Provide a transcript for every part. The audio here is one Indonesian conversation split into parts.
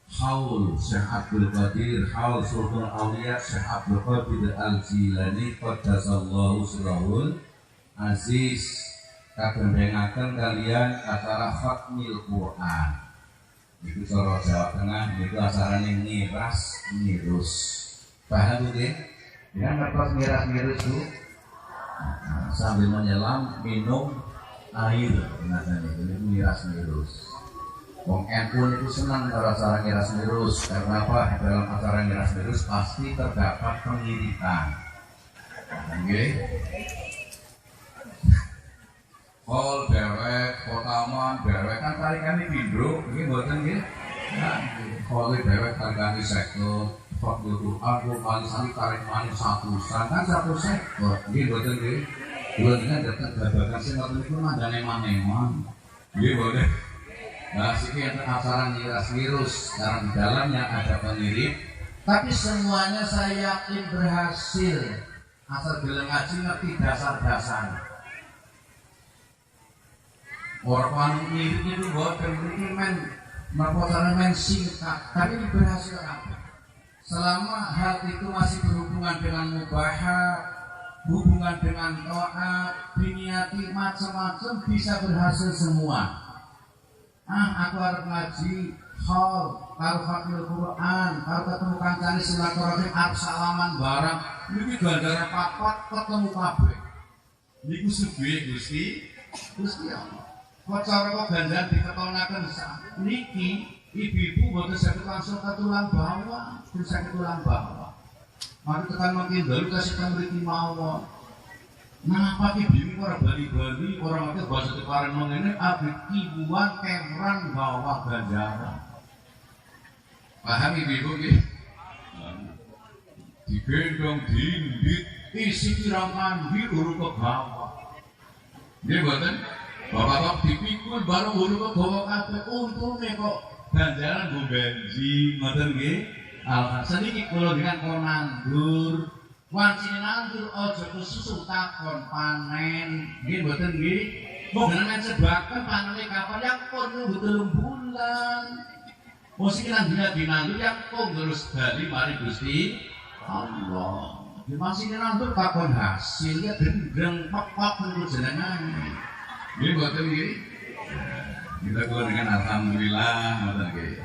Haul Syekh Abdul Qadir Haul Sultan Aulia Syekh Abdul Qadir Al-Jilani Qaddasallahu Sirahul Aziz kagembengaken kalian acara khatmil Quran. Itu cara Jawa Tengah itu acarane ngiras ngirus. Paham nggih? Ya ngertos ngiras ngirus itu sambil menyelam minum air. Nah, itu ngiras ngirus. Wong NU itu senang kalau acara ngiras ngirus. Karena apa? Dalam acara ngiras ngirus pasti terdapat pengiritan. Nggih. Hol dewek, kotaman dewek kan tarikane pindho, nggih mboten nggih. Nah, hol dewek tarikane sektor, Fadlul Quran kali sami tarik manis satu kan satu sektor, nggih mboten nggih. Kula dengan datang babagan sing ngoten niku mandane maneman. Nggih mboten. Nah, sekian acara ngiras virus karena di dalamnya ada pengirim, tapi semuanya saya yakin berhasil. Asal gelem ngaji ngerti dasar-dasar. Orang mirip itu boten ini men singkat, tapi ini berhasil apa? Selama hal itu masih berhubungan dengan mubahat, hubungan dengan taat, diniati macam-macam bisa berhasil semua. Aku harus ngaji hal, kalau khatmil Quran, kalau ketemu kancane silaturahim, arep salaman barang, niki gandara papat ketemu kabeh. Niku subuhe Gusti Allah. Kok cara kok gandan diketonaken niki ibu-ibu boten saged langsung ke tulang bawah, bisa ke tulang bawah. Mari tekan makin dalu kasih mriki mawon. Nah, pakai bimi ora bali-bali, orang itu bahasa Jepara ngene abdi ibuan kemeran bawah ganjaran. Paham ibu-ibu nggih? Digendong dindit isi kirang mandi urung ke bawah. Nggih mboten? Bapak-bapak dipikul baru hulu ke bawah kabeh untune kok ganjaran go benji ngoten nggih. Alhasil iki kula dengan kula nandur. Wancine nandur aja kesusu takon panen. Nggih mboten nggih. Mboten men sebaken panene kapan yang pun nunggu 3 bulan. Mesti nandur yang kok terus bali mari Gusti Allah. Masih nandur takon hasil ya gendeng pok-pok menurut jenengan. Nggih mboten nggih. Kita kula dengan alhamdulillah ngoten nggih.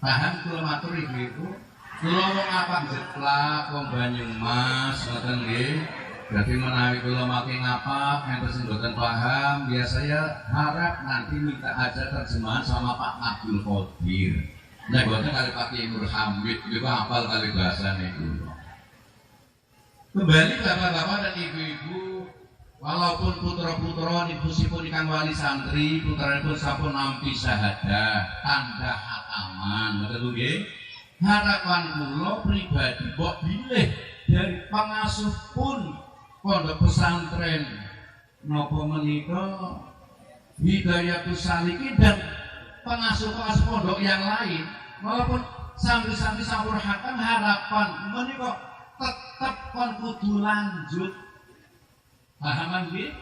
Paham kula matur ibu-ibu. Kula wong apa jeplak wong Banyumas ngoten nggih. Berarti menawi kula makin ngapa enten mboten paham, biasanya harap nanti minta aja terjemahan sama Pak Abdul Qadir. Nek mboten kali Pak Nur Hamid niku hafal kali bahasa niku. Kembali bapak-bapak dan ibu-ibu, walaupun putra-putra nipusipun ikan wali santri, putra pun sampun nampi syahadah, tanda hataman, betul nggih? Harapan kula pribadi mbok bilih dari pengasuh pun pondok pesantren napa menika Hidayatus Salikin dan pengasuh-pengasuh pondok yang lain, walaupun santri-santri sampun hatam, harapan menika tetap kon kudu lanjut. Pahaman nggih?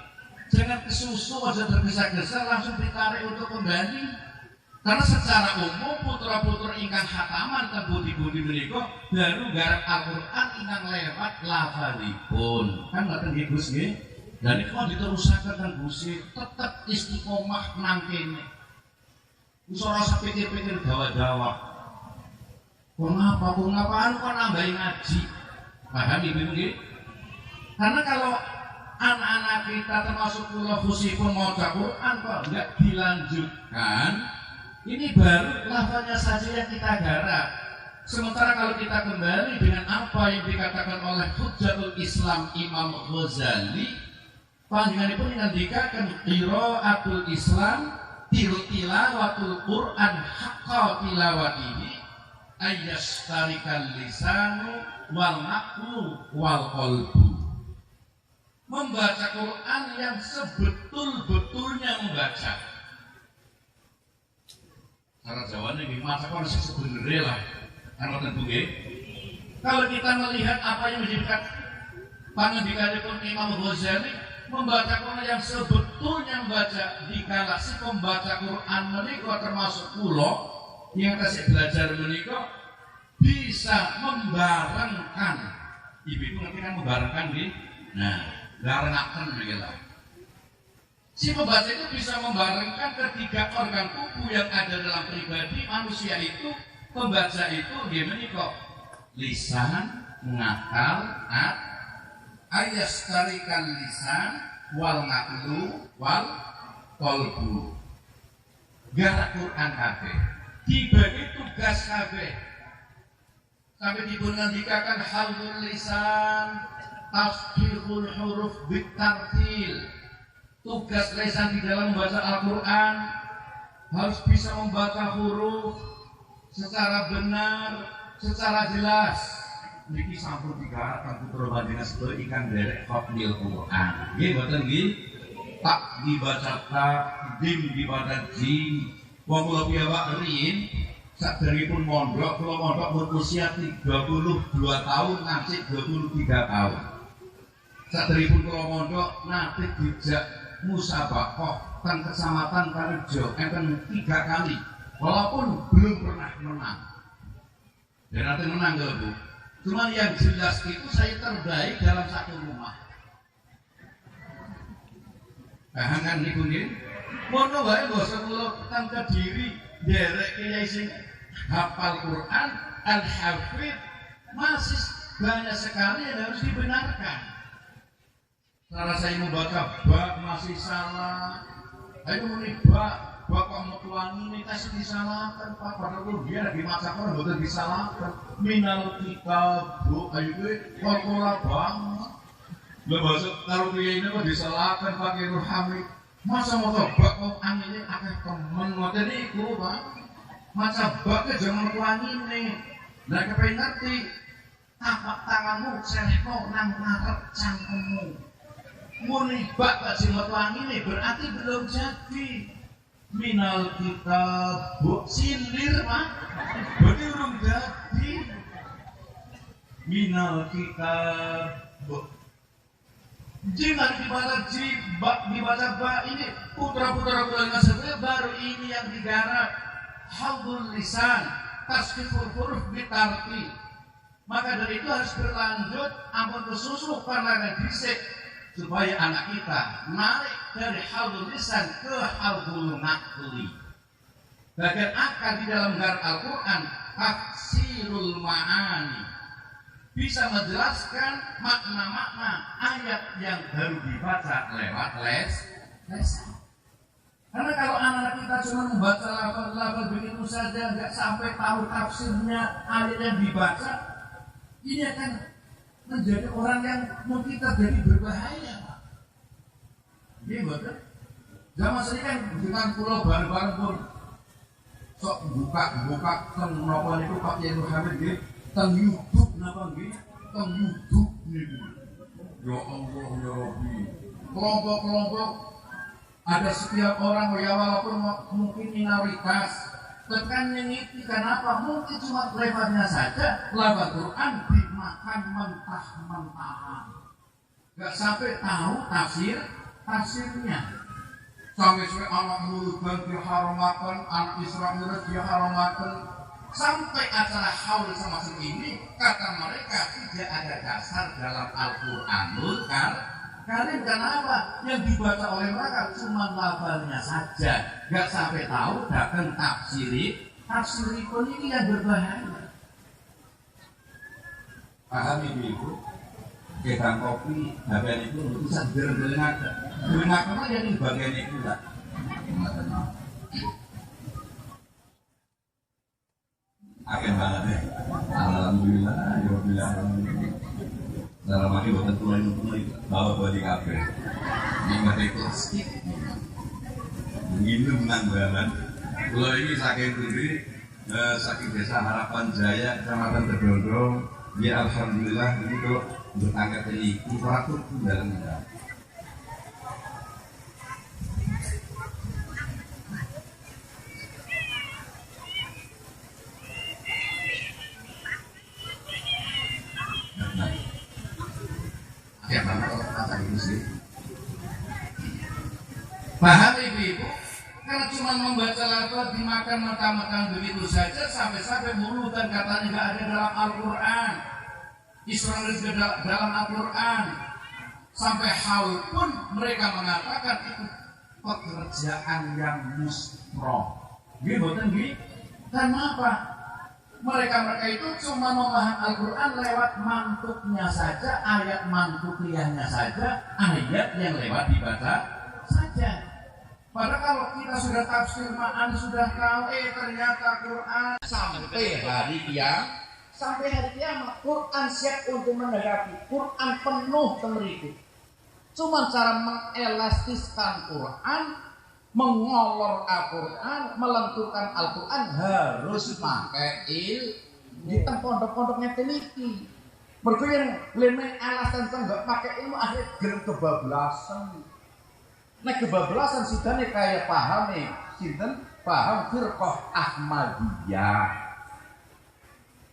Jangan kesusu aja tergesa-gesa langsung ditarik untuk kembali. Karena secara umum putra-putra ingkang khataman ten budi-budi menika baru garap Al-Qur'an ingkang lewat lafalipun. Kan ngoten nggih Gus nggih? Dan iki kok diterusaken ten Gusti tetep istiqomah nang kene. Wis ora usah pikir-pikir dawa-dawa. Kok ngapaan kok nambahi ngaji. Paham ibu nggih? Karena kalau anak-anak kita termasuk kula khususipun maca Quran kok enggak dilanjutkan, ini baru lafalnya saja yang kita garap. Sementara kalau kita kembali dengan apa yang dikatakan oleh Hujjatul Islam Imam Ghazali, panjenenganipun ngendikaken qiraatul Islam tilawatul Quran haqqa tilawatihi ayyastarikal lisanu wal naqlu wal qalbu. Membaca Quran yang sebetul-betulnya membaca. Cara Jawanya nggih maca Quran sebenarnya lah. Kan tentu nggih. Kalau kita melihat apa yang menjadikan pangandikanipun Imam Ghazali, membaca Quran yang sebetul sebetulnya membaca dikala si pembaca Quran menika termasuk kula yang kasih belajar menika bisa membarengkan. Ibu itu ngerti kan membarengkan di, nah barengaken begitu. Si pembaca itu bisa membarengkan ketiga organ tubuh yang ada dalam pribadi manusia itu. Pembaca itu gimana kok? Lisan, ngakal, ayastarikan lisan, wal ngaklu, wal kolbu. Garak Quran kabeh. Dibagi tugas kabeh. Sampai dibunandikakan halul lisan, tasbihul huruf bitartil. Tugas lisan di dalam membaca Al-Quran harus bisa membaca huruf secara benar, secara jelas. Niki sampun digarap putra bandina sedaya ikan derek hafdzil Quran. Nggih mboten nggih? Tak dibaca ta, dim dibaca jim. Wong kula piyambak riyin saderengipun mondok, kula mondok mun usia 32 tahun nganti 23 tahun. Saderengipun kula mondok nate dijak musabaqah teng kecamatan Karijo enten 3 kali walaupun belum pernah menang. Dan nanti menang gak Bu? Cuman yang jelas itu saya terbaik dalam satu rumah. Kahangan niku nggih. Mono wae basa kula teng Kediri derek kiai sing hafal Quran, al-hafidz masih banyak sekali yang harus dibenarkan. Cara saya membaca bak masih salah. Ayo muni bak kok metuangi ini kasih disalahkan Pak. Padahal dia di masa kan betul disalahkan. Minal kitab bu, ayo gue korporat banget. Gak bahasa taruh dia ini kok disalahkan pakai Ruhami. Masa mau bak kok anginnya akeh temen ngoten niku Pak. Masa baknya jangan metuangi ini. Nah kepengen ngerti. Tapak tanganmu seleko nang ngarep cangkemmu. Muni bak gak sing metuangi ini berarti belum jadi. Minal kitab bu sindir Pak. Berarti belum jadi. Minal kitab bu. Jangan dibaca dibaca bak ini putra-putra bulan maksudnya baru ini yang digarap. Hafdzul lisan, tasfihul huruf bitarti. Maka dari itu harus berlanjut ampun kesusu karena disik. Supaya anak kita naik dari hafdzul lisan ke hafdzul naqli. Bagian akar di dalam garap Al-Quran tafsirul ma'ani, bisa menjelaskan makna-makna ayat yang baru dibaca lewat lesan. Karena kalau anak-anak kita cuma membaca lafal-lafal begitu saja, nggak sampai tahu tafsirnya ayat yang dibaca, ini akan menjadi orang yang mungkin terjadi berbahaya Pak. Ini betul. Zaman saya kan dengan pulau bareng-bareng pun sok buka teng napa niku Pak Yai Muhammad nggih teng YouTube napa nggih teng YouTube niku. Ya Allah ya Rabbi. Kelompok-kelompok ada setiap orang ya walaupun mungkin minoritas tekan mengikuti kenapa mungkin cuma lebarnya saja lafaz Quran dimakan mentah-mentahan. Gak sampai tahu tafsirnya. Sampai anak muludan diharamakan, anak Isra Mi'raj diharamakan, sampai acara haul semacam ini kata mereka tidak ada dasar dalam Al-Qur'anul Karim. Kenapa? Yang dibaca oleh mereka cuma lafalnya saja, gak sampai tahu bahkan tafsiripun ini yang berbahaya. Paham ibu? Kedang kopi bagian itu bisa dereng-derengaken. Derengaken aja nih bagian itu lah. Akan banget ya. Alhamdulillah, alhamdulillah. Dalam lagi buat tulen itu bawa buat di kafe. Ingat itu skip. Begini menang banget. Kalau ini saking Putri, saking desa Harapan Jaya, Kecamatan Bedondong. Ya alhamdulillah ini kalau berangkat ini operator dalam negara. Ya mana kalau kata itu sih? Paham ibu-ibu? Karena cuma membaca lafaz dimakan mentah-mentah begitu saja sampai-sampai mulutan katanya nggak ada dalam Al-Quran. Israel dalam Al-Quran. Sampai haul pun mereka mengatakan itu pekerjaan yang musroh. Gitu kan? Kenapa? Mereka itu cuma memahami Al-Quran lewat mantuknya saja, ayat mantukiahnya saja, ayat yang lewat dibaca saja. Padahal kalau kita sudah tafsir ma'an, sudah tahu, ternyata Quran sampai hari kiamat, Quran siap untuk menghadapi, Quran penuh temeriku. Cuma cara mengelastiskan Quran, mengolor Al-Quran, melenturkan Al-Quran harus pakai di pondok-pondoknya teliti. Mereka yang lemah alasan enggak pakai ilmu akhirnya gelem kebablasan. Nah kebablasan sidane kayak paham paham firqah Ahmadiyah.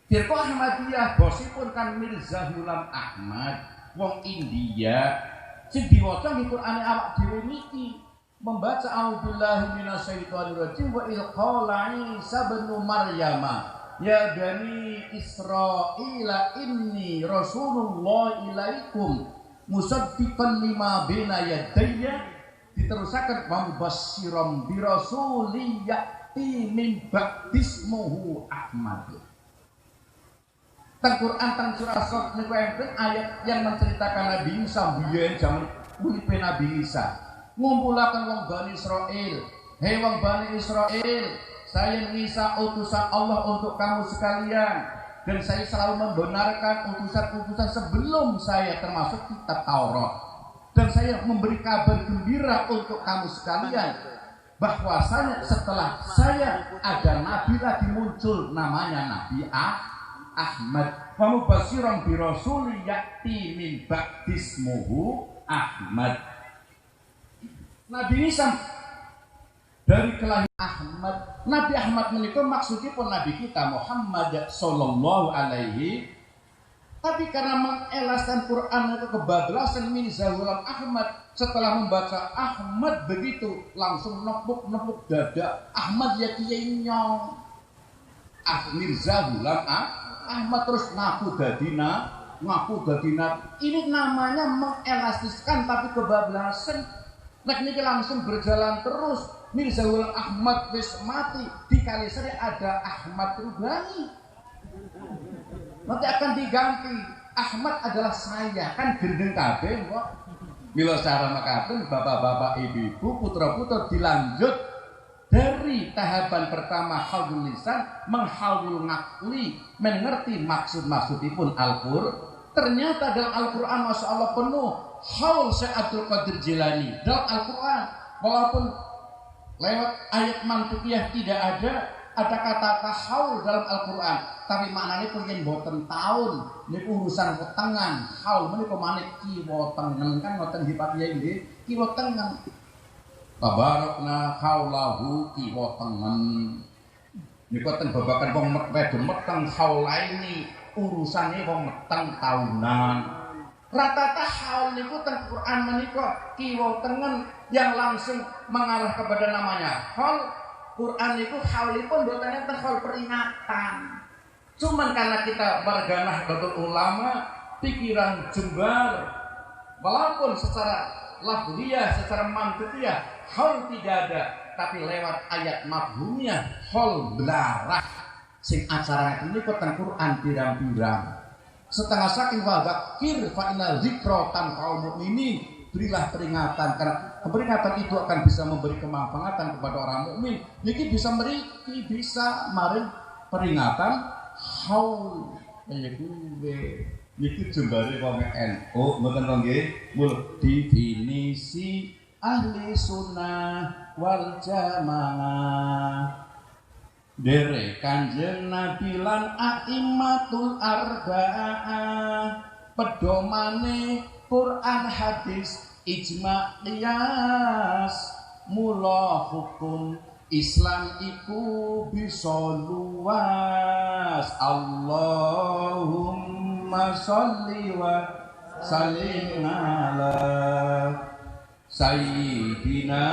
Firqah Ahmadiyah bosipun kan Mirza Ghulam Ahmad, wong India. Sing diwaca nggih Qur'ane awak dhewe niki. Membaca a'udzubillahi minasyaitonirrajim wa idz qala Isa ibnu Maryam ya bani Israila inni rasulullah ilaikum musaddiqan lima baina yadayya, diterusaken wa mubasysyiran bi rasulin ya'ti min ba'dismuhu Ahmad. Teng Quran teng surah Shad niku enten ayat yang menceritakan Nabi Isa biyen jaman uripe Nabi Isa. Ngumpulaken wong Bani Israel. Hei wong Bani Israel, saya Isa utusan Allah untuk kamu sekalian, dan saya selalu membenarkan utusan-utusan sebelum saya termasuk kitab Taurat. Dan saya memberi kabar gembira untuk kamu sekalian bahwasanya setelah saya ada nabi lagi muncul namanya Nabi Ahmad. Wa mubasysyiran bi rasulin ya'ti min ba'dismuhu Ahmad. Nabi Isa dari kelahiran Ahmad. Nabi Ahmad menika maksudipun Nabi kita Muhammad sallallahu alaihi. Tapi karena mengelaskan Quran itu kebablasan Mirza Ghulam Ahmad, setelah membaca Ahmad begitu langsung nepuk dada Ahmad ya kiai nyong. Mirza Ghulam Ahmad terus ngaku dadina. Ini namanya mengelastiskan tapi kebablasan. Nah ini langsung berjalan terus. Mirza Ghulam Ahmad wis mati, di Kalisari ada Ahmad Rubani. Nanti akan diganti. Ahmad adalah saya, kan gendeng kabeh kok. Mila cara makaten bapak-bapak ibu-ibu putra-putra dilanjut dari tahapan pertama haulul lisan menghaulul ngakli, mengerti maksud-maksudipun Al-Qur'an. Ternyata dalam Al-Qur'an Masya Allah penuh haul Syekh Abdul Qadir Jilani dalam Al-Qur'an. Walaupun lewat ayat mantukiyah tidak ada kata-kata haul dalam Al-Qur'an, tapi maknanya pun yen boten taun niku urusan wetengan. Haul menika maneh kiwa tengen kan ngoten nggih Pak Kyai nggih, kiwa tengen. Tabarakna haulahu kiwa tengen. Niku ten babakan wong meteng haulaini, urusane wong meteng taunan. Rata-rata haul niku ten Quran menika kiwa tengen yang langsung mengarah kepada namanya haul. Quran itu haulipun boten enten haul peringatan. Cuman karena kita warga Nahdlatul Ulama pikiran jembar, walaupun secara lafziyah, secara mantiqiyah haul tidak ada, tapi lewat ayat mafhumiyah haul belarah. Sing acara ini ten Quran pirang-pirang. Setengah saking wa dzakir fa inna dzikra tanfa'ul mu'minin. Berilah peringatan, karena peringatan itu akan bisa memberi kemanfaatan kepada orang mukmin. Niki bisa maring peringatan haul. Niki jembare wong NU mboten nggih. Mul definisi ahli sunnah wal jamaah. Dere Kanjeng Nabi lan a'immatul arba'ah, pedomane Quran hadis ijma qiyas, mula hukum Islam iku bisa luas. Allahumma sholli wa sallim ala Sayyidina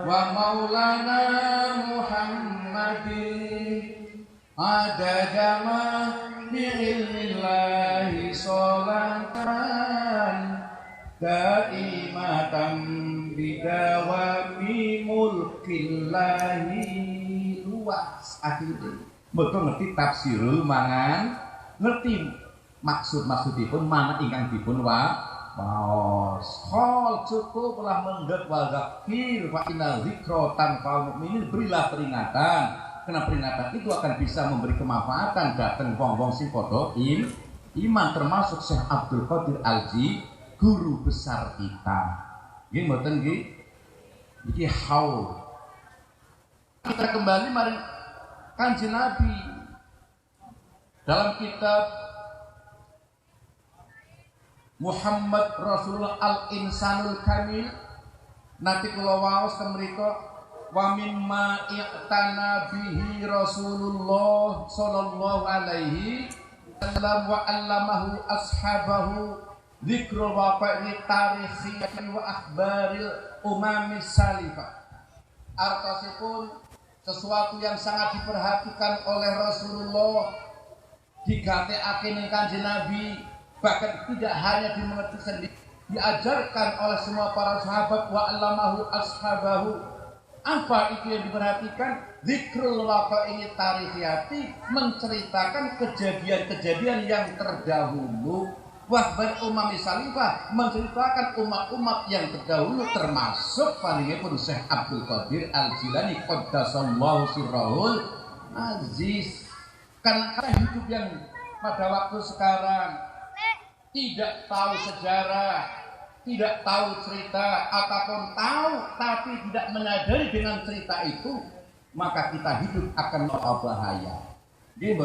wa maulana Muhammadin adada ma bi'ilmillahi sholatan daimatan bidawami mulkillahi. Luas akhirnya betul ngerti tafsirul mangan, ngerti maksud-maksudipun mana ingkang dipun waos. Khol cukuplah mendhet wa zakir fa inna dzikra tanfa'ul mu'minin. Berilah peringatan, karena peringatan itu akan bisa memberi kemanfaatan datang wong-wong sing padha iman, termasuk Syekh Abdul Qadir Al-Ji, guru besar kita. Nggih mboten nggih? Iki haul. Kita kembali mari Kanjeng Nabi dalam kitab Muhammad Rasulullah Al-Insanul Kamil nanti kula waos teng mriku wa mimma i'tana bihi Rasulullah sallallahu alaihi wasallam wa 'allamahu ashabahu dzikrul waqa'i tarikhi wa akhbaril umamis salifah. Artosipun sesuatu yang sangat diperhatikan oleh Rasulullah, digatekake ning Kanjeng Nabi, bahkan tidak hanya dimengerti sendiri, diajarkan oleh semua para sahabat. Wa allamahu ashabahu. Apa itu yang diperhatikan? Dzikrul waqa'i tarikhiyati, menceritakan kejadian-kejadian yang terdahulu. Wahbar umami salifah, menceritakan umat-umat yang terdahulu, termasuk palingipun Syekh Abdul Qadir Al-Jilani qaddasallahu sirrahul aziz. Karena hidup yang pada waktu sekarang tidak tahu sejarah, tidak tahu cerita, ataupun tahu tapi tidak menyadari dengan cerita itu, maka kita hidup akan bahaya. Nggih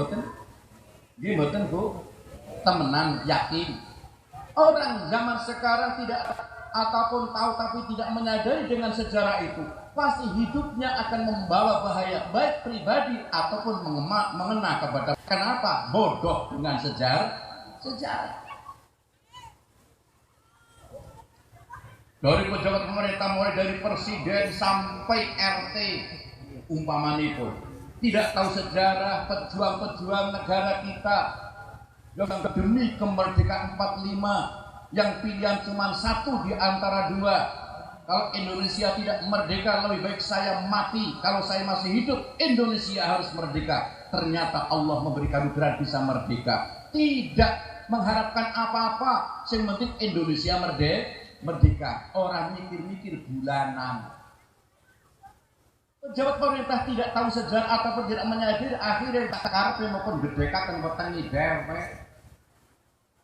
mboten Bu? Temenan yakin. Orang zaman sekarang tidak ataupun tahu tapi tidak menyadari dengan sejarah itu, pasti hidupnya akan membawa bahaya, baik pribadi ataupun mengena kepada. Kenapa? Bodoh dengan sejarah. Dari pejabat pemerintah, mulai dari presiden sampai RT umpamanipun, tidak tahu sejarah pejuang-pejuang negara kita yang demi kemerdekaan 45, yang pilihan cuma satu di antara dua. Kalau Indonesia tidak merdeka, lebih baik saya mati. Kalau saya masih hidup, Indonesia harus merdeka. Ternyata Allah memberikan anugerah bisa merdeka, tidak mengharapkan apa-apa, yang penting Indonesia merdeka. Orang mikir-mikir bulanan. Pejabat pemerintah tidak tahu sejarah ataupun tidak menyadari, akhirnya tak karep maupun gedekaken weteng dhewek.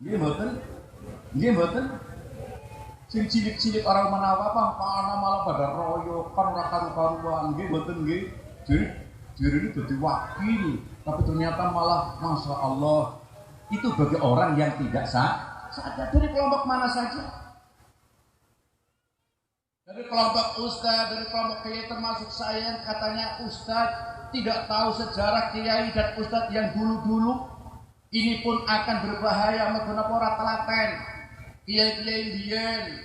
Nggih mboten. Sing cilik-cilik orang menawa apa malah pada royokan ora karu-karuan. Nggih mboten nggih. Diri ini dadi wakil, tapi ternyata malah Masya Allah itu bagi orang yang tidak sadar. Dari kelompok mana saja? Dari kelompok ustaz, dari kelompok kiai, termasuk saya yang katanya ustaz, tidak tahu sejarah kiai dan ustaz yang dulu-dulu. Ini pun akan berbahaya menggunakan ora telaten. Kiai-kiai biyen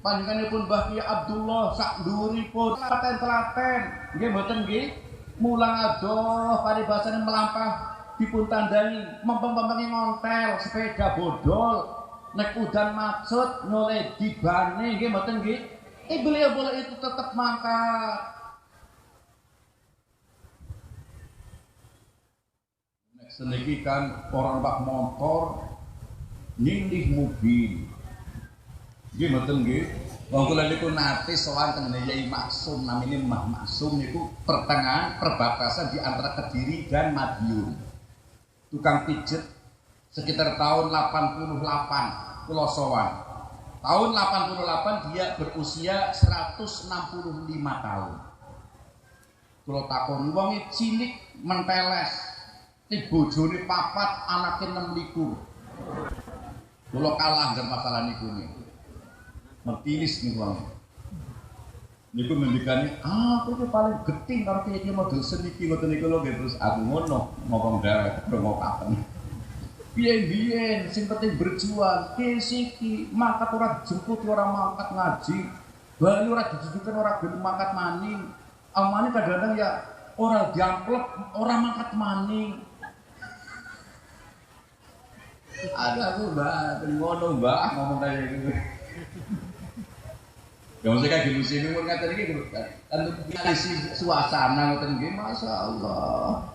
panjenenganipun Mbah Kiai Abdullah sak nduripun telaten. Nggih mboten nggih? Mulang adoh paribasane melampah dipun tandani mempeng-pempengi ngontel sepeda bodol nek udan maksud nyoleh dibane. Nggih mboten nggih? Beliau boleh itu tetap mangkat. Seniki kan orang pak motor nyindih mobil. Nggih mboten nggih. Wong kula niku nate sowan teng Yai Maksum, namine Mbah Maksum niku pertengahan perbatasan di antara Kediri dan Madiun. Tukang pijet sekitar tahun 88 kula sowan. Tahun 88 dia berusia 165 tahun. Kula takoni wong cilik menteles. Bojone papat, anake 6 Kula kalah ngger masalah niku niku. Mertilis niku wong. Niku ngendikane, aku iki paling geting karo kiye model seniki ngoten niku lho terus aku ngono ngomong derek ngokaken. Biyen sing penting berjuang, kisiki mangkat ora jemput ora mangkat ngaji. Bali ora dijujukan ora gelem mangkat maning. Amane kadang-kadang ya ora diamplek, ora mangkat maning. Ada tuh Mbak, ngono Mbak ngomong kayak gitu. Ya mesti kayak gitu sih, mun ngaten iki kan ngisi suasana ngoten nggih, masyaallah.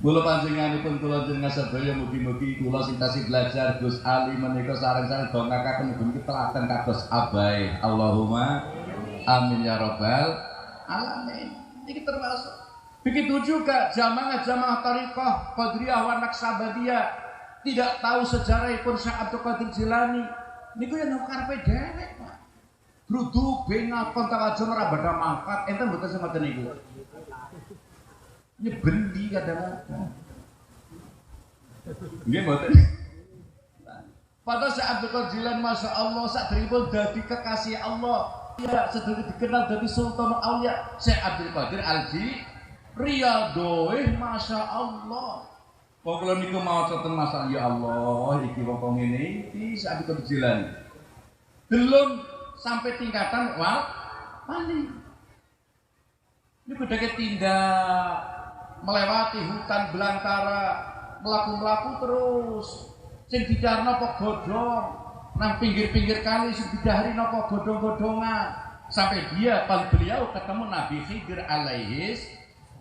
Mula panjenenganipun kula jenengan sedaya mugi-mugi kula sing tasih belajar Gus Ali menika sareng-sareng dongakaken mugi telaten kados abahe. Allahumma amin ya rabbal alamin. Ini termasuk. Begitu juga jamaah-jamaah thariqah Qadiriyah wa Naqsabandiyah tidak tahu sejarahipun Syekh Abdul Qadir Jilani. Niku yen karepe dewek, Pak. Gruduk bengakon tawajo ora badha mangkat, enten mboten semeten niku. Nyebendi kadang-kadang. Nggih mboten. Padahal Syekh Abdul Qadir Jilani masyaallah sakderipun dadi kekasih Allah. Ya sedherek dikenal dadi Sultan Aulia Syekh Abdul Qadir Riyadhah masyaallah. Kula niku maca ten masak ya Allah iki wong ngene iki Syekh Abdul Qadir Jilani. Belum sampai tingkatan wali. Ini bedake tindak melewati hutan belantara, melaku-melaku terus. Sing dijarno apa godhong, nang pinggir-pinggir kali sing didahari napa godhong-godhongan. Sampai beliau ketemu Nabi Khidir alaihi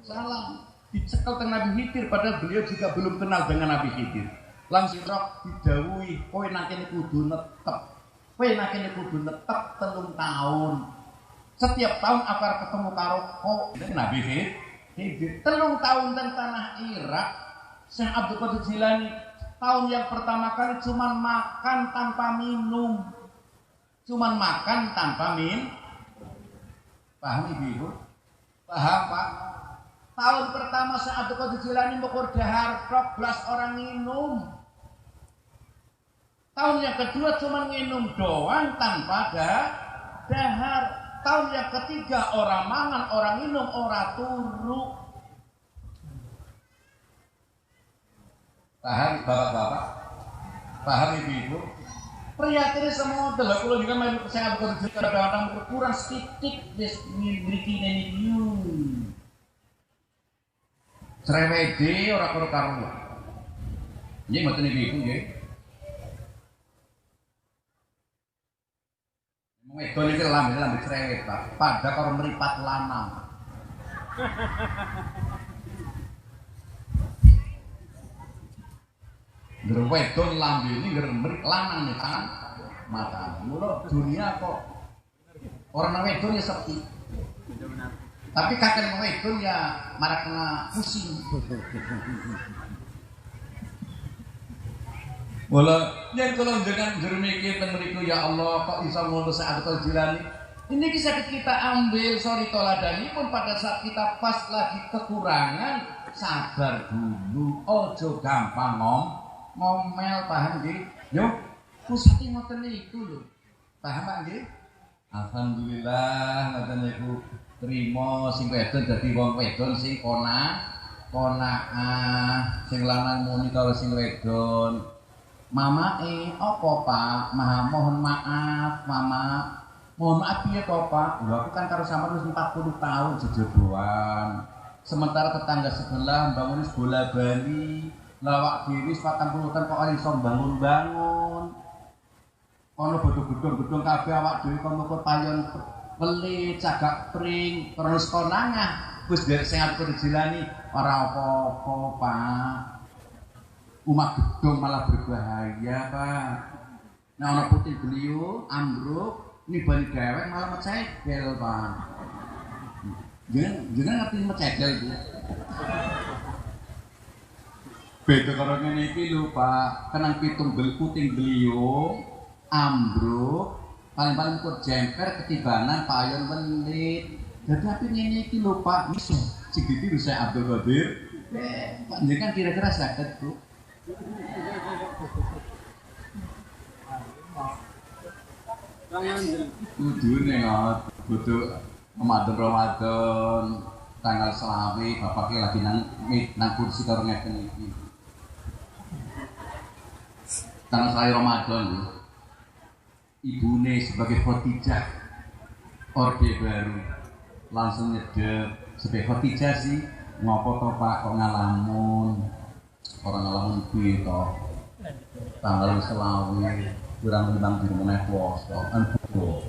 salam. Dicekel teng Nabi Khidir padahal beliau juga belum kenal dengan Nabi Khidir. Langsung rok didhawuhi, kowe nang kene kudu netep. Kowe nang kene kudu netep 3 tahun. Setiap tahun akar ketemu karo Nabi Khidir. 3 tahun teng tanah Irak. Syekh Abdul Qadir Jilani tahun yang pertama kali cuman makan tanpa minum. Cuman makan tanpa Paham Ibu? Paham Pak? Tahun pertama Syekh Abdul Qadir Jilani mukur dahar 12 orang minum. Tahun yang kedua cuma minum doang tanpa dahar. Tahun yang ketiga orang mangan, orang minum, orang turu. Paham bapak-bapak? Paham ibu-ibu? Prihatinnya semua telah kalau juga main saya bekerja kadang-kadang kurang sedikit memiliki ini. Cerewede orang karo karuan. Ini mboten ibu nggih. Wedon iki lambe cerewet, Pak. Pada karo mripat lanang. Ngger wedon lambe ini ngger lanang nih kan mata. Mula dunia kok orang wedon ya sepi. Tapi kakek wedon ya marak kena pusing. Mula yen kula njenengan njur teng mriku ya Allah kok iso ngono Syekh Abdul Jilani. Ini kisah kita ambil sorry toladanipun pada saat kita pas lagi kekurangan sabar dulu. Ojo gampang ngomel paham nggih? Yo, pusati ngoten niku lho. Paham Pak nggih? Alhamdulillah ngoten niku. Trimo sing wedon dadi wong wedon sing konaah, sing lanang muni karo sing wedon. Mamae apa Pak? Mohon maaf, Mama. Mohon maaf piye to Pak? Lho aku kan karo sampeyan wis 40 tahun jejodohan. Sementara tetangga sebelah bangun bola bali. Lawak diri 40 tahun kok ora iso bangun-bangun. Ono bodho-bodho kabeh awak dhewe kon ukur payon welit, cagak pring, terus konangah. Wis derek sing Abdul Jilani ora apa-apa, Pak. Umat gedung malah berbahaya, Pak. Nah ono putih beliau, ambruk, nibani dewek malah mecegel, Pak. Jangan ngerti mecegel itu. Beda karo ngene iki lho Pak, kenang pitung puting beliau ambruk, paling-paling kok jemper ketibanan payon welit. Dadi api ngene iki lho Pak, iso sing ditiru Syekh Abdul Qadir. Pak njenengan kira-kira saged, Bu. Kudune kudu Ramadan tanggal 20 bapaknya lagi nang kursi karo ngeten iki. Tanggal 20 Ramadan ibune sebagai Khadijah Orde Baru langsung nyedep sebagai Khotijah sih ngopo to Pak kok ngalamun orang ngalamun kuwi to tanggal selawe kurang tentang di meneh poso antuh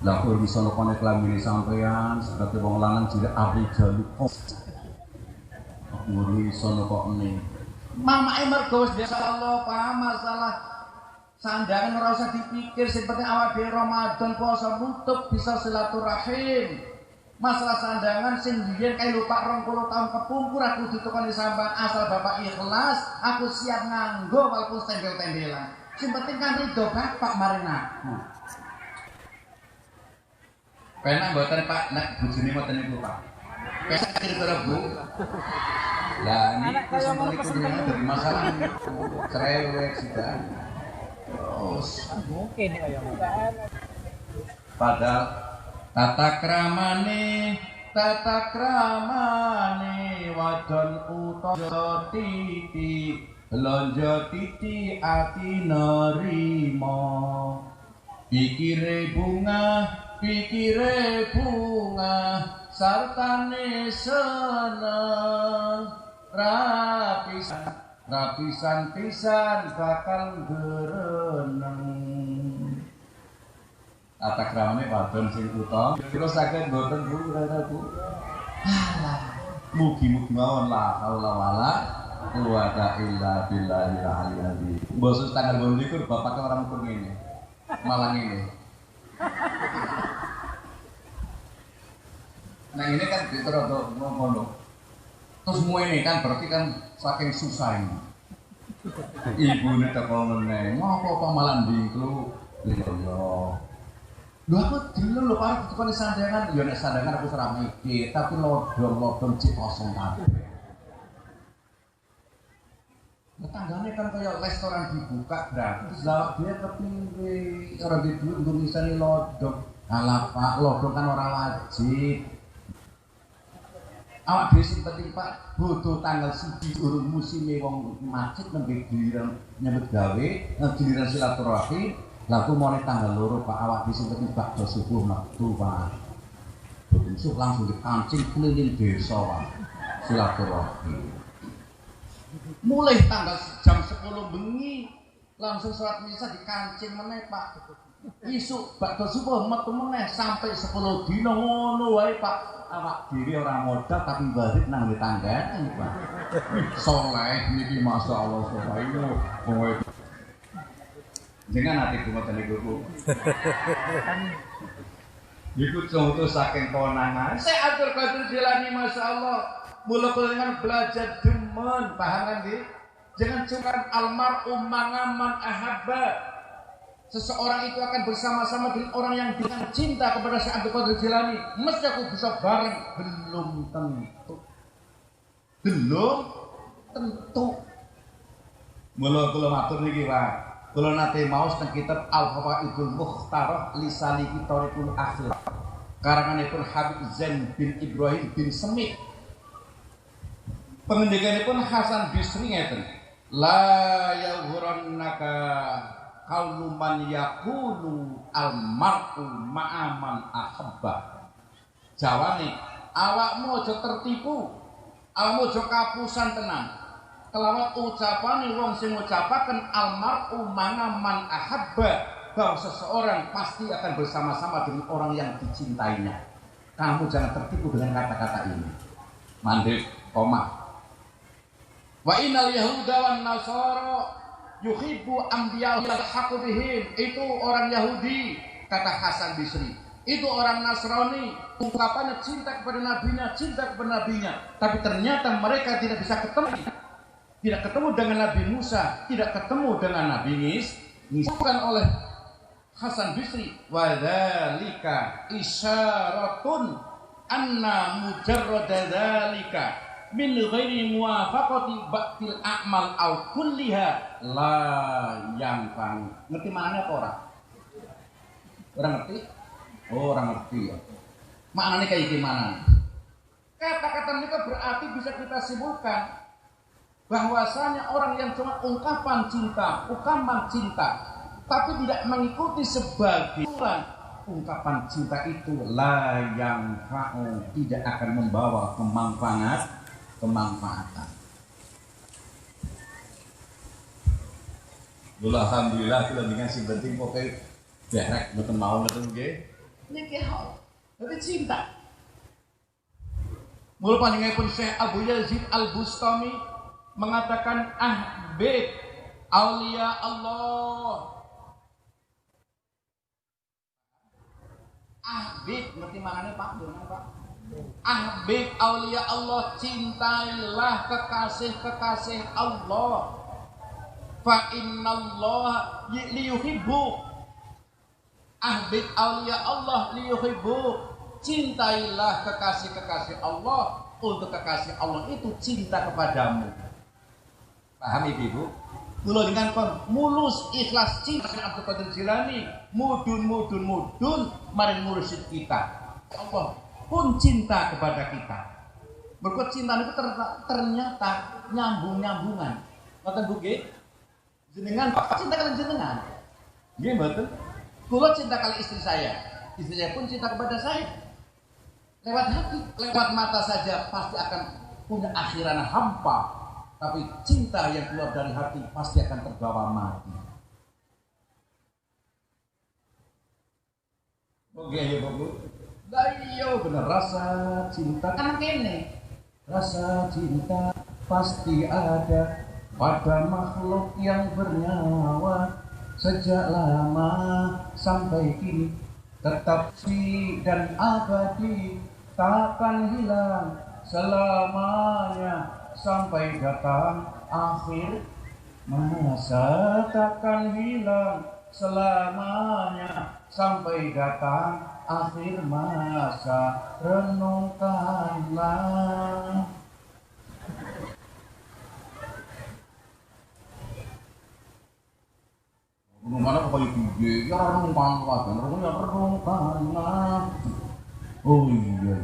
lah kok bisa nekone klamine sampean sebagai wong lanang jilid abri jalu kok nguri sono kok ne mamake mergo wis Allah Pak masalah sandangan ora usah dipikir, sing penting awak dhewe Ramadan puasa nutup bisa silaturahim. Masalah sandangan sing biyen kae lupa 20 tahun kepungkur aku ditukani sampean asal Bapak ikhlas, aku siap nganggo walaupun tembel-tembelan. Sing penting kan ridho Bapak maring aku. Penak mboten Pak, nek bojone mboten niku Pak. Penak kira-kira Bu. Lah niku sampun iku dari masalah cerewet sudah. Terus mungkin kayak padahal tata kramane wadon utawa titi lonjo titi ati nerima pikire bunga sartane seneng rapisan pisan bakal gereneng tata kramane wadon sing utama terus saged mboten Bu Bu alah mugi-mugi mawon la haula wala quwata illa billahil aliyyil azim mbok tanggal 22 bapak ora mukul ngene malah ngene nah ini kan diterus ngono terus ini kan berarti kan saking susah ini ibu ini teko meneh ngopo kok malah bingklu lho aku dulu lho Pak tukang sandangan ya nek sandangan aku ora mikir tapi lodong cek kosong kabeh tetanggane kan kayak restoran dibuka gratis lah dia kepingin orang di duit nggo misane lodong alah Pak lodong kan ora wajib awak dhewe sing penting Pak butuh tanggal 1 urung musime wong masjid nembe giliran nyambut gawe giliran silaturahim laku mulai tanggal 2 Pak awak dhewe sing penting bakdo subuh metu Pak besok langsung dikancing keliling desa Pak silaturahim mulai tanggal jam 10 bengi langsung sholat misa dikancing meneh Pak isuk bakdo subuh metu meneh sampai 10 dina ngono wae Pak awak diri orang modal tapi balik nang di tangga Pak soleh niki masyaallah sopayo kowe jangan hati kumat niku iku contoh saking konangan saya Abdul Qadir Jilani masyaallah mula dengan belajar demen paham kan nggih jangan cuma almar'u mangaman ahabba seseorang itu akan bersama-sama dengan orang yang dengan cinta kepada Syekh Abdul Qadir Jilani mesti aku bisa bareng belum tentu mula kula matur niki Pak kula nate maos teng kitab Al-Fawaidul Mukhtarah li Saliki Thariqul Akhlaq karanganipun Habib Zain bin Ibrahim bin Semit pengendikanipun Hasan Bisri ngeten la yaghurannaka qaulu man yaqulu almar'u ma'aman ahabba jawane awakmu aja tertipu awakmu aja kapusan tenan kelawan ucapane wong sing ngucapaken almar'u ma'aman ahabba bahwa seseorang pasti akan bersama-sama dengan orang yang dicintainya kamu jangan tertipu dengan kata-kata ini mandek koma wa innal yahuda wan nasara yuhibbu anbiya al-haqu bihim itu orang Yahudi kata Hasan Bisri itu orang Nasrani ungkapannya cinta kepada nabinya tapi ternyata mereka tidak bisa ketemu dengan Nabi Musa tidak ketemu dengan Nabi Isa bukan oleh Hasan Bisri wa dzalika isyaratun anna mujarrada dzalika min ghairi muwafaqati ba'dil a'mal au kulliha la yanfa'u. Ngerti maknanya apa ora? Orang ngerti? Oh, orang ngerti ya. Maknanya kayak gimana? Kata-kata itu berarti bisa kita simpulkan bahwasanya orang yang cuma ungkapan cinta, tapi tidak mengikuti sebagian ungkapan cinta itu la yang tidak akan membawa kemanfaatan. Alhamdulillah kita dengan sing penting pokoknya derek mboten mau ngoten nggih. Niki hal. Tapi cinta. Mula panjenenganipun Syekh Abu Yazid Al-Bustami mengatakan ahbib aulia Allah. Ahbib, ngerti maknanya Pak? Gimana Pak? Ahbib aulia Allah, cintailah kekasih-kekasih Allah. Fa innallaha liyuhibbu. Ahbib aulia Allah liyuhibbu. Cintailah kekasih-kekasih Allah. Untuk kekasih Allah itu cinta kepadamu. Paham Ibu? Kula dengan kon mulus ikhlas cinta Abdul Qadir Jilani, mudun maring mursyid kita. Allah pun cinta kepada kita. Berkat cinta itu ternyata nyambungan. Ngoten Bu nggih? Jenengan cinta kalian jenengan. Nggih mboten? Kula cinta kali istri saya pun cinta kepada saya. Lewat hati, lewat mata saja pasti akan punya akhiran hampa. Tapi cinta yang keluar dari hati pasti akan terbawa mati. Oke ya Bu. Iya bener, rasa cinta kan kene. Rasa cinta pasti ada pada makhluk yang bernyawa sejak lama sampai kini, tetap sih dan abadi, takkan hilang selamanya sampai datang akhir masa, takkan hilang selamanya sampai datang akhir masa. Renungkanlah. Mana kok kayak gini? Ya renungkanlah. Oh iya.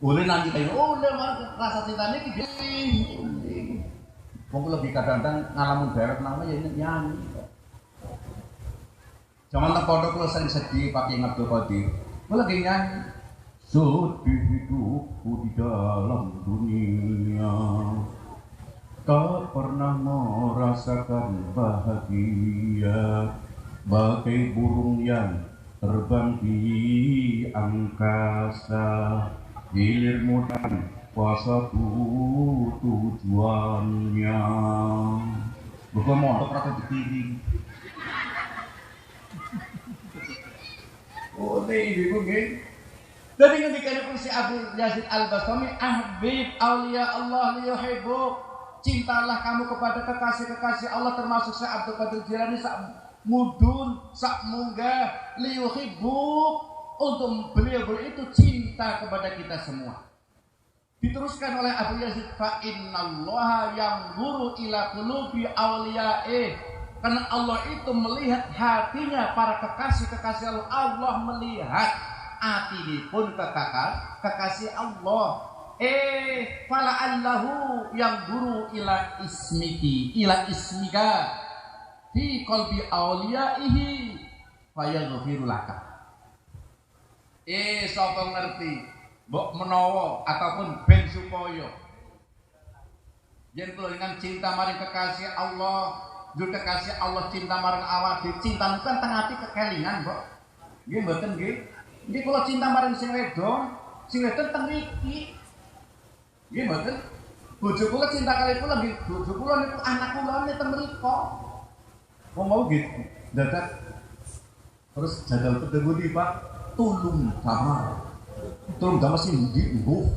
Boleh nanti kayak, udah rasa cintanya gede. Mungkin lebih kadang-kadang ngalamin beret namanya ya nyanyi. Zaman terpondok lo sering sedih pakai Abdul Qadir. Gue lagi nyanyi. Sedih hidupku di dalam dunia, tak pernah merasakan bahagia, bagai burung yang terbang di angkasa. Hilirmu dan kuasa tujuannya. Bukan montok atau dikirim. Oh, ini ibu geng. Jadi ketika si Abu Yazid Al-Bustami, ahbib aulia Allah liyuhibbu. Cintalah kamu kepada kekasih-kekasih Allah, termasuk Syekh Abdul Qadir Jilani, sak mudun, sak munggah liyuhibbu. Untuk beliau itu cinta kepada kita semua. Diteruskan oleh Abu Yazid, fa innallaha yanzuru ila qulubi awliya'ih. Karena Allah itu melihat hatinya para kekasih-kekasih Allah. Allah melihat hati pun kekasih Allah. Fala allahu yanzuru ila ismika fi qalbi awliya'ihi fayaghfiru laka. Sapa ngerti mbok menawa ataupun ben supaya yen kula dengan cinta maring kekasih Allah, jur kekasih Allah cinta maring awak dhewe, cinta niku kan teng ati kekelingan, Mbok. Nggih mboten nggih. Nggih kula cinta maring sing wedon teng mriki. Nggih mboten. Bojo kula cinta kali kula nggih, bojo kula niku anak kula niku teng mriko. Wong mau gitu. Dadak terus jadal ketemu di Pak. Tulung damar sih ndi mbuh.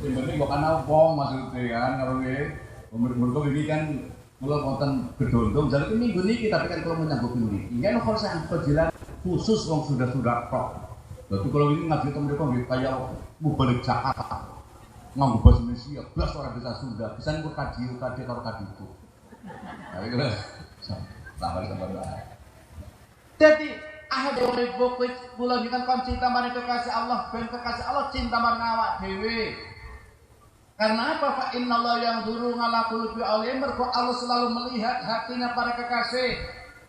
Yang penting bukan apa maksudnya kan kalau umur ini kan kalau wonten gedondong jalan minggu niki tapi kan kalau menyambut niki. Ini kalau saya perjalanan khusus wong sudah tok. Berarti kalau ini ngaji temen mereka kayak mau balik Jakarta. Nganggo bahasa Indonesia, belas orang bisa Sunda, bisa nggo kadi karo kadi itu. Nah, itu sabar. Jadi ahad ribu kula dengan kon cinta marang kekasih Allah, ben kekasih Allah cinta marang awak dhewe. Karena apa? Fa innallaha yanzuru ala qulubi awliya, mergo Allah selalu melihat hatinya para kekasih.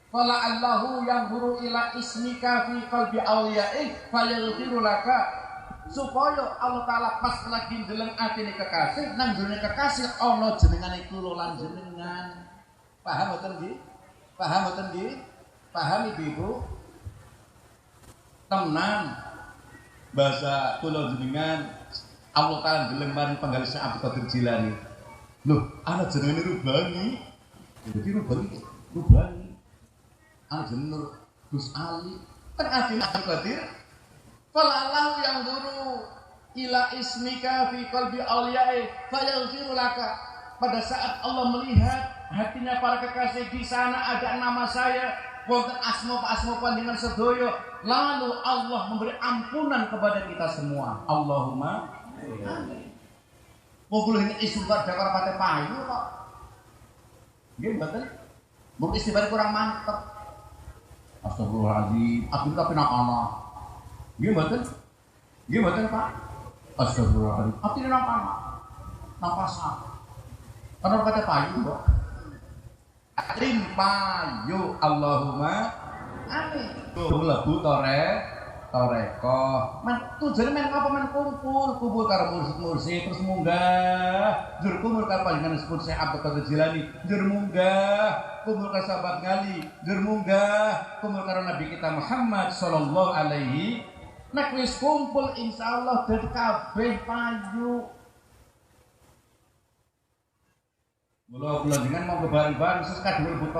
Fala allahu yanzuru ila ismika fi qalbi awliya'i fayaghfiru laka. Supaya Allah Ta'ala pas lagi ndeleng atine kekasih, nang jenenge kekasih ana jenengane kula lan jenengan. Paham mboten nggih? Paham mboten nggih? Paham Ibu? Tenan bahasa kula jenengan Allah Ta'ala ndeleng maring panggalih Syekh Abdul Qadir Jilani. Loh, ana jenenge Rubani. Jadi Rubani. Ana jenenge Gus Ali. Kan atine Abdul Qadir. Falalahu yang dulu ila ismika fi qalbi awliya'i fayaghfiru laka. Pada saat Allah melihat hatinya para kekasih, di sana ada nama saya, wonten asma panjenengan sedaya, lalu Allah memberi ampunan kepada kita semua. Allahumma amin. Wong kula ini istighfar dakar pate payu kok. Nggih mboten. Mung istighfar kurang mantep. Astagfirullahaladzim, aku tapi nakana. Nggih mboten? Nggih mboten, Pak? Astagfirullahaladzim. Atine nang kana. Nang pasar. Ana kate payu kok. Atrim payu Allahumma amin. Mlebu toreko. Men tujuane men apa men kumpul karo mursid-mursid terus munggah. Njur kumpul karo panjenengan sebut Syekh Abdul Qadir Jilani. Njur munggah kumpul karo sahabat ngali. Njur munggah kumpul karo Nabi kita Muhammad sallallahu alaihi. Nek wis kumpul insyaallah dadi kabeh payu. Mula kula jenengan mau bareng-bareng sesuk kadhuwur